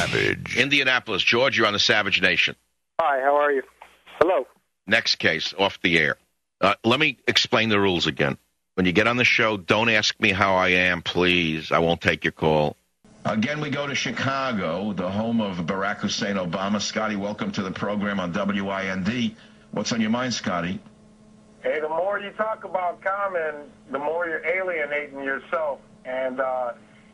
Savage. Indianapolis, George, you're on the Savage Nation. Hi, how are you? Hello. Next case, off the air. Let me explain the rules again. When you get on the show, don't ask me how I am, please. I won't take your call. Again, we go to Chicago, the home of Barack Hussein Obama. Scotty, welcome to the program on WIND. What's on your mind, Scotty? Hey, the more you talk about Common, the more you're alienating yourself. And,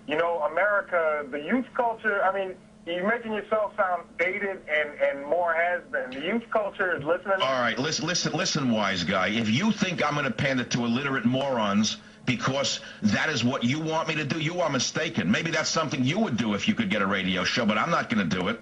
you know, America, the youth culture, I mean, you're making yourself sound dated and more has-been. The youth culture is listening. All right, listen, wise guy. If you think I'm going to pander to illiterate morons because that is what you want me to do, you are mistaken. Maybe that's something you would do if you could get a radio show, but I'm not going to do it.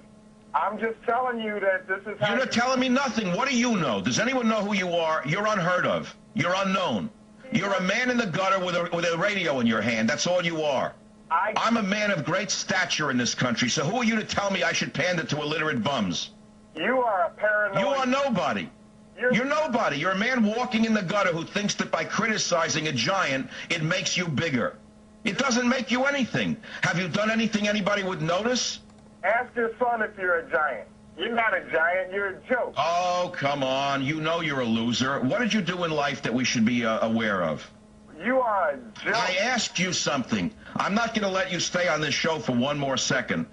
I'm just telling you that this is how... You're not telling me nothing. What do you know? Does anyone know who you are? You're unheard of. You're unknown. You're a man in the gutter with a radio in your hand. That's all you are. I'm a man of great stature in this country, so who are you to tell me I should pander to illiterate bums? You are a paranoid... You are nobody. You're nobody. You're a man walking in the gutter who thinks that by criticizing a giant, it makes you bigger. It doesn't make you anything. Have you done anything anybody would notice? Ask your son if you're a giant. You're not a giant. You're a joke. Oh, come on. You know you're a loser. What did you do in life that we should be aware of? You are a joke. I asked you something. I'm not going to let you stay on this show for one more second.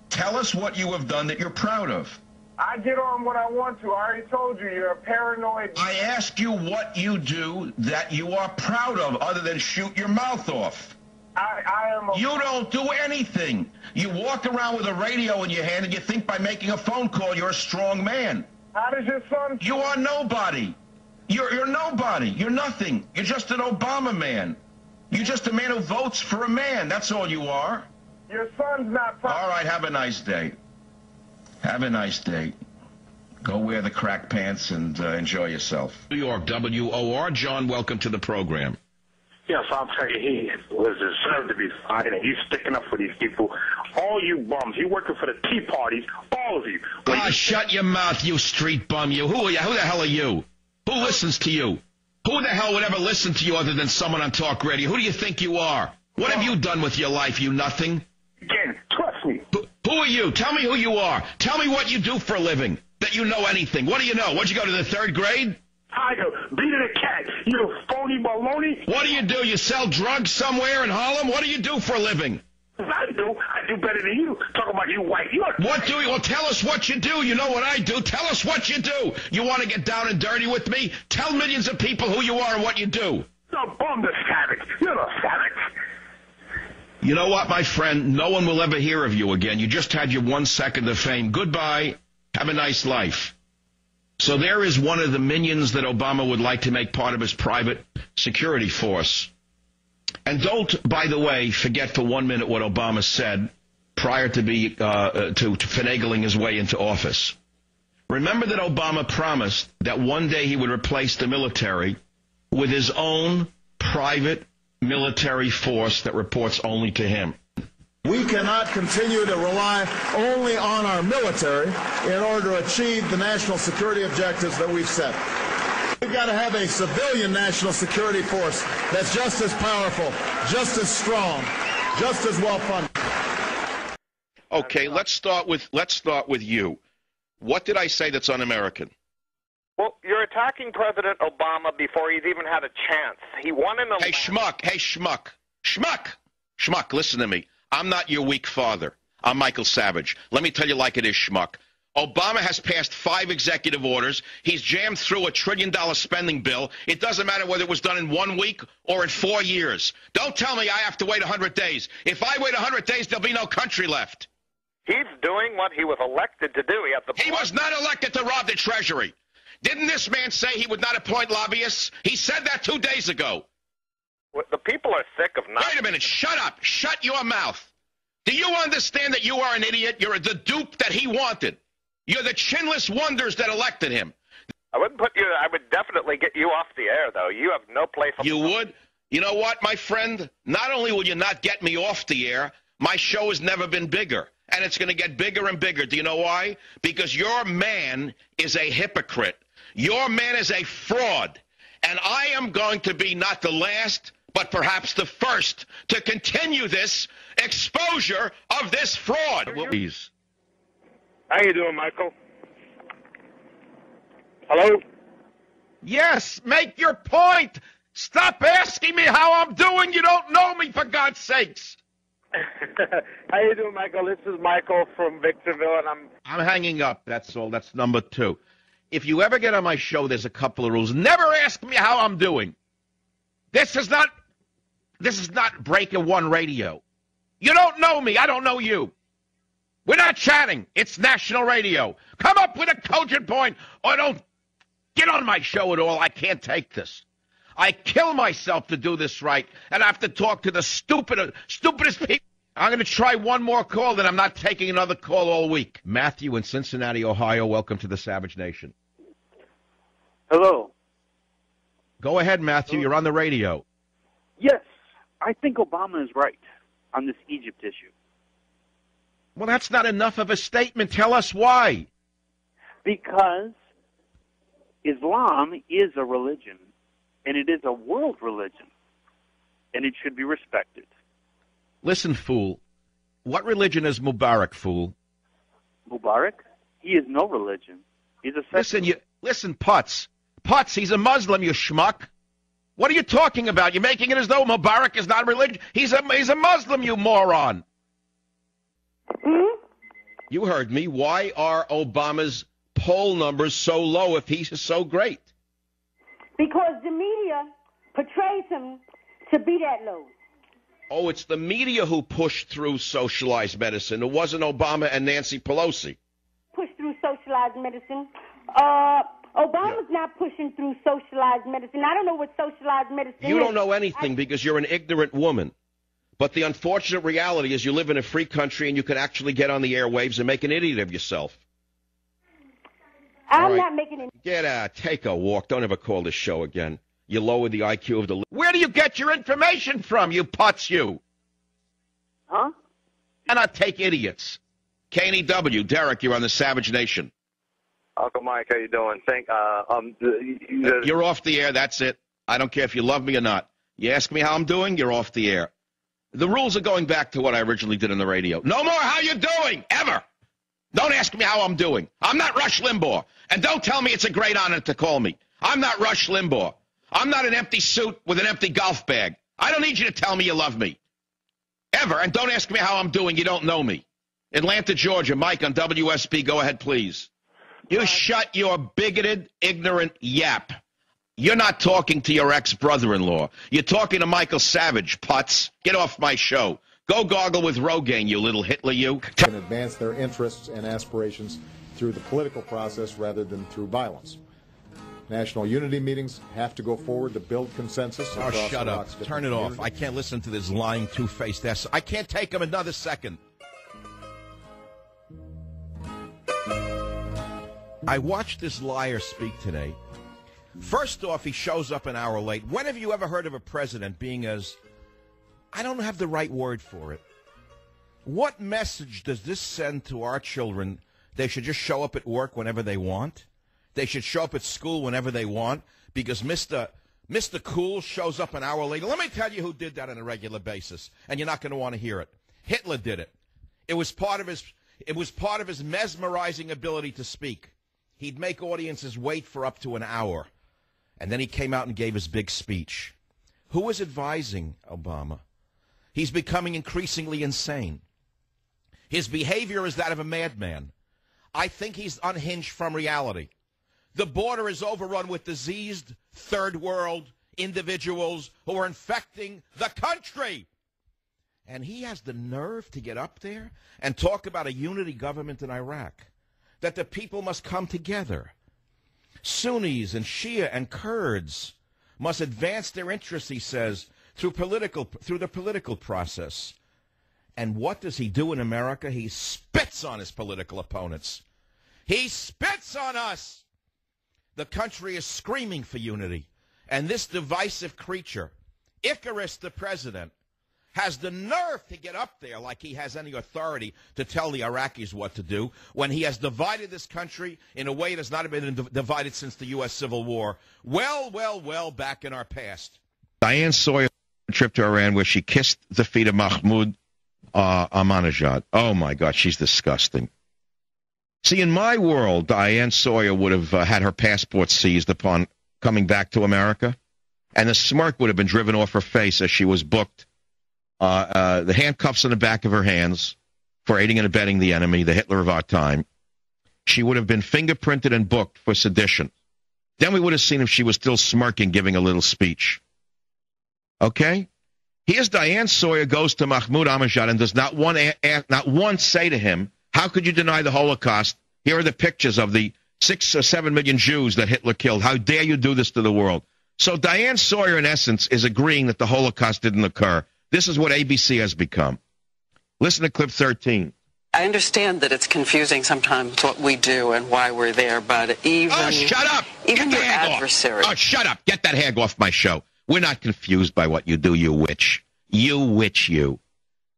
Tell us what you have done that you're proud of. I get on when I want to. I already told you, you're a paranoid... I ask you what you do that you are proud of other than shoot your mouth off. I am a... You don't do anything. You walk around with a radio in your hand and you think by making a phone call you're a strong man. How does your son... You are nobody. You're nobody. You're nothing. You're just an Obama man. You're just a man who votes for a man. That's all you are. Your son's not... All right, have a nice day. Have a nice day. Go wear the crack pants and enjoy yourself. New York, WOR. John, welcome to the program. Yes, I'll tell you, he was deserved to be fired, and he's sticking up for these people. All you bums, you working for the Tea Parties, all of you. Shut your mouth, you street bum, you. Who are you? Who the hell are you? Who listens to you? Who the hell would ever listen to you other than someone on talk radio? Who do you think you are? What have you done with your life, you nothing? Again, trust me. Who are you? Tell me who you are. Tell me what you do for a living, that you know anything. What do you know? What'd you go to the 3rd grade? Tiger, beating a cat, you phony baloney. What do? You sell drugs somewhere in Harlem? What do you do for a living? I do better than you. Talk about you white. What do you? Well, tell us what you do. You know what I do. Tell us what you do. You want to get down and dirty with me? Tell millions of people who you are and what you do. You're a bum, the savage. You're a savage. You know what, my friend? No one will ever hear of you again. You just had your 1 second of fame. Goodbye. Have a nice life. So there is one of the minions that Obama would like to make part of his private security force. And don't, by the way, forget for 1 minute what Obama said prior to finagling his way into office. Remember that Obama promised that one day he would replace the military with his own private military force that reports only to him. We cannot continue to rely only on our military in order to achieve the national security objectives that we've set. We've got to have a civilian national security force that's just as powerful, just as strong, just as well funded. Okay, let's start with you. What did I say that's un-American? Well, you're attacking President Obama before he's even had a chance. He won an election. Hey, schmuck, listen to me. I'm not your weak father. I'm Michael Savage. Let me tell you like it is, schmuck. Obama has passed 5 executive orders. He's jammed through $1 trillion spending bill. It doesn't matter whether it was done in 1 week or in 4 years. Don't tell me I have to wait 100 days. If I wait 100 days, there'll be no country left. He's doing what he was elected to do. He was not elected to rob the Treasury. Didn't this man say he would not appoint lobbyists? He said that 2 days ago. The people are sick of not... Wait a minute. Shut up. Shut your mouth. Do you understand that you are an idiot? You're the dupe that he wanted. You're the chinless wonders that elected him. I would definitely get you off the air, though. You have no place... You would? You know what, my friend? Not only will you not get me off the air, my show has never been bigger. And it's going to get bigger and bigger. Do you know why? Because your man is a hypocrite. Your man is a fraud. And I am going to be not the last, but perhaps the first to continue this exposure of this fraud. How you doing, Michael? Hello? Yes, make your point. Stop asking me how I'm doing. You don't know me, for God's sakes. How you doing, Michael? This is Michael from Victorville, and I'm hanging up. That's all. That's number 2. If you ever get on my show, there's a couple of rules. Never ask me how I'm doing. This is not Breaker One Radio. You don't know me. I don't know you. We're not chatting. It's national radio. Come up with a cogent point, or don't get on my show at all. I can't take this. I kill myself to do this right, and I have to talk to the stupidest people. I'm going to try one more call, then I'm not taking another call all week. Matthew in Cincinnati, Ohio, welcome to the Savage Nation. Hello. Go ahead, Matthew. You're on the radio. Yes, I think Obama is right on this Egypt issue. Well, that's not enough of a statement. Tell us why. Because Islam is a religion, and it is a world religion, and it should be respected. Listen, fool. What religion is Mubarak, fool? Mubarak? He is no religion. He's a secular. Listen, Putz. Putz, he's a Muslim, you schmuck. What are you talking about? You're making it as though Mubarak is not religion. He's a Muslim, you moron. Hmm? You heard me. Why are Obama's poll numbers so low if he's so great? Because the media portrays him to be that low. Oh, it's the media who pushed through socialized medicine. It wasn't Obama and Nancy Pelosi. Pushed through socialized medicine. Obama's not pushing through socialized medicine. I don't know what socialized medicine is. You don't know anything because you're an ignorant woman. But the unfortunate reality is you live in a free country and you can actually get on the airwaves and make an idiot of yourself. I'm not making it. Get out. Take a walk. Don't ever call this show again. You lower the IQ of the... Where do you get your information from, you putz, you? Huh? And I take idiots. KNEW, Derek, you're on the Savage Nation. Uncle Mike, how you doing? You're off the air, that's it. I don't care if you love me or not. You ask me how I'm doing, you're off the air. The rules are going back to what I originally did on the radio. No more how you doing, ever. Don't ask me how I'm doing. I'm not Rush Limbaugh. And don't tell me it's a great honor to call me. I'm not Rush Limbaugh. I'm not an empty suit with an empty golf bag. I don't need you to tell me you love me. Ever. And don't ask me how I'm doing. You don't know me. Atlanta, Georgia. Mike on WSB. Go ahead, please. You shut your bigoted, ignorant yap. You're not talking to your ex-brother-in-law. You're talking to Michael Savage, putz. Get off my show. Go gargle with Rogaine, you little Hitler, you. Can advance their interests and aspirations through the political process rather than through violence. National unity meetings have to go forward to build consensus. Oh, shut up. Turn it off. I can't listen to this lying, two-faced ass. I can't take him another second. I watched this liar speak today. First off, he shows up an hour late. When have you ever heard of a president being as... I don't have the right word for it. What message does this send to our children? They should just show up at work whenever they want? They should show up at school whenever they want because Mr. Cool shows up an hour later. Let me tell you who did that on a regular basis, and you're not going to want to hear it. Hitler did it. It was part of his mesmerizing ability to speak. He'd make audiences wait for up to an hour, and then he came out and gave his big speech. Who was advising Obama? He's becoming increasingly insane. His behavior is that of a madman. I think he's unhinged from reality. The border is overrun with diseased third world individuals who are infecting the country. And he has the nerve to get up there and talk about a unity government in Iraq, that the people must come together. Sunnis and Shia and Kurds must advance their interests, he says, through the political process. And what does he do in America? He spits on his political opponents. He spits on us. The country is screaming for unity. And this divisive creature, Icarus the president, has the nerve to get up there like he has any authority to tell the Iraqis what to do when he has divided this country in a way that's not been divided since the U.S. Civil War. Well back in our past. Diane Sawyer trip to Iran where she kissed the feet of Mahmoud Ahmadinejad. Oh, my God, she's disgusting. See, in my world, Diane Sawyer would have had her passport seized upon coming back to America, and the smirk would have been driven off her face as she was booked. The handcuffs on the back of her hands for aiding and abetting the enemy, the Hitler of our time. She would have been fingerprinted and booked for sedition. Then we would have seen if she was still smirking, giving a little speech. Okay? Here's Diane Sawyer goes to Mahmoud Ahmadinejad and does not once say to him, how could you deny the Holocaust? Here are the pictures of the 6 or 7 million Jews that Hitler killed. How dare you do this to the world? So Diane Sawyer, in essence, is agreeing that the Holocaust didn't occur. This is what ABC has become. Listen to clip 13. I understand that it's confusing sometimes what we do and why we're there, but even... Oh, shut up! Even Get your adversary... Oh, shut up! Get that hag off my show. We're not confused by what you do, you witch. You witch, you.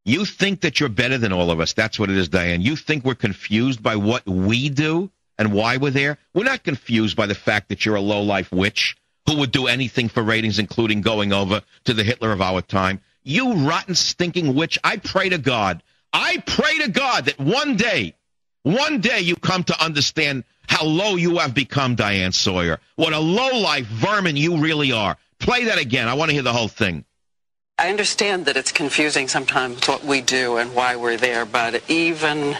You think that you're better than all of us. That's what it is, Diane. You think we're confused by what we do and why we're there? We're not confused by the fact that you're a low-life witch who would do anything for ratings, including going over to the Hitler of our time. You rotten, stinking witch. I pray to God that one day you come to understand how low you have become, Diane Sawyer. What a low-life vermin you really are. Play that again. I want to hear the whole thing. I understand that it's confusing sometimes what we do and why we're there, but even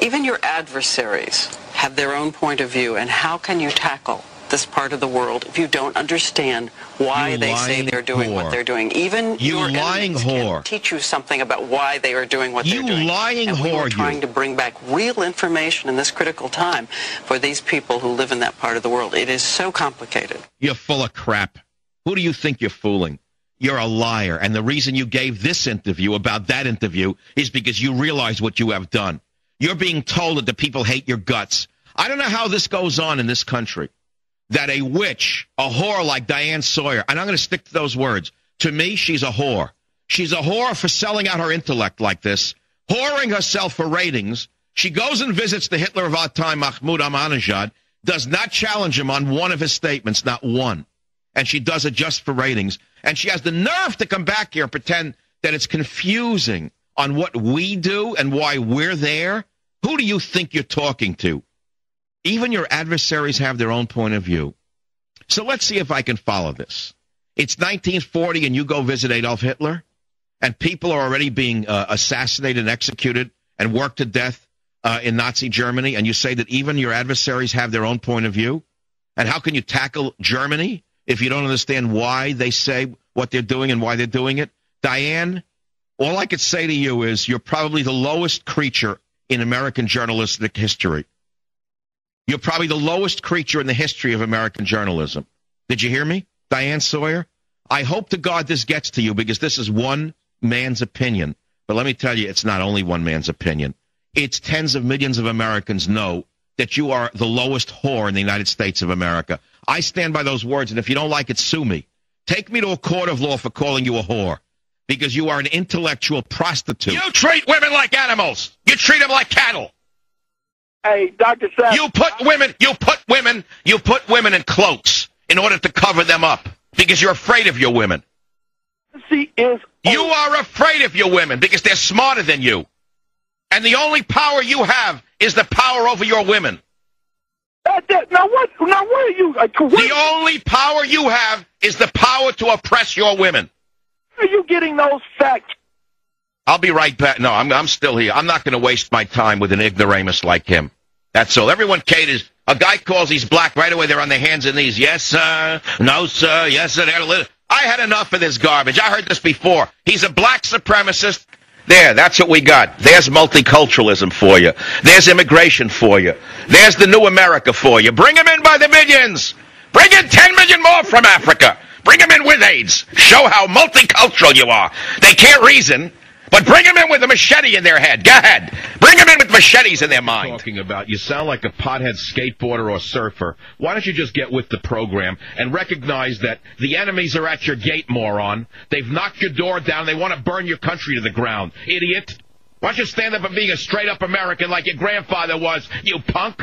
your adversaries have their own point of view, and how can you tackle this part of the world if you don't understand why they say they're doing what they're doing? Even your enemies can teach you something about why they are doing what they're doing. You lying whore, and we're trying to bring back real information in this critical time for these people who live in that part of the world. It is so complicated. You're full of crap. Who do you think you're fooling? You're a liar, and the reason you gave this interview about that interview is because you realize what you have done. You're being told that the people hate your guts. I don't know how this goes on in this country, that a witch, a whore like Diane Sawyer, and I'm going to stick to those words, to me, she's a whore. She's a whore for selling out her intellect like this, whoring herself for ratings. She goes and visits the Hitler of our time, Mahmoud Ahmadinejad, does not challenge him on one of his statements, not one. And she does it just for ratings. And she has the nerve to come back here and pretend that it's confusing on what we do and why we're there. Who do you think you're talking to? Even your adversaries have their own point of view. So let's see if I can follow this. It's 1940 and you go visit Adolf Hitler, and people are already being assassinated and executed and worked to death in Nazi Germany, and you say that even your adversaries have their own point of view? And how can you tackle Germany if you don't understand why they say what they're doing and why they're doing it? Diane, all I could say to you is you're probably the lowest creature in American journalistic history. You're probably the lowest creature in the history of American journalism. Did you hear me, Diane Sawyer? I hope to God this gets to you, because this is one man's opinion. But let me tell you, it's not only one man's opinion. It's tens of millions of Americans know that you are the lowest whore in the United States of America. I stand by those words, and if you don't like it, sue me. Take me to a court of law for calling you a whore, because you are an intellectual prostitute. You treat women like animals. You treat them like cattle. Hey, Dr. Seth. You put women in cloaks in order to cover them up, because you're afraid of your women. You are afraid of your women because they're smarter than you. And the only power you have is the power over your women. Now what are you... The only power you have is the power to oppress your women. Where are you getting those facts? I'll be right back. No, I'm still here. I'm not going to waste my time with an ignoramus like him. That's all. Everyone caters. A guy calls, he's black, right away they're on their hands and knees. Yes, sir. No, sir. Yes, sir. I had enough of this garbage. I heard this before. He's a black supremacist. There, that's what we got. There's multiculturalism for you. There's immigration for you. There's the new America for you. Bring them in by the millions. Bring in 10 million more from Africa. Bring them in with AIDS. Show how multicultural you are. They can't reason, but bring them in with a machete in their head. Go ahead. Bring them in with machetes in their mind. Talking about, you sound like a pothead skateboarder or surfer. Why don't you just get with the program and recognize that the enemies are at your gate, moron? They've knocked your door down. They want to burn your country to the ground, idiot. Why don't you stand up and be a straight-up American like your grandfather was, you punk?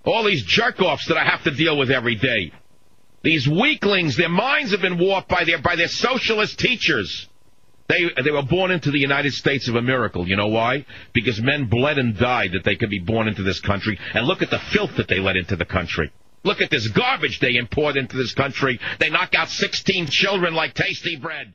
All these jerk-offs that I have to deal with every day. These weaklings, their minds have been warped by their socialist teachers. They were born into the United States of a miracle. You know why? Because men bled and died that they could be born into this country. And look at the filth that they let into the country. Look at this garbage they import into this country. They knock out 16 children like tasty bread.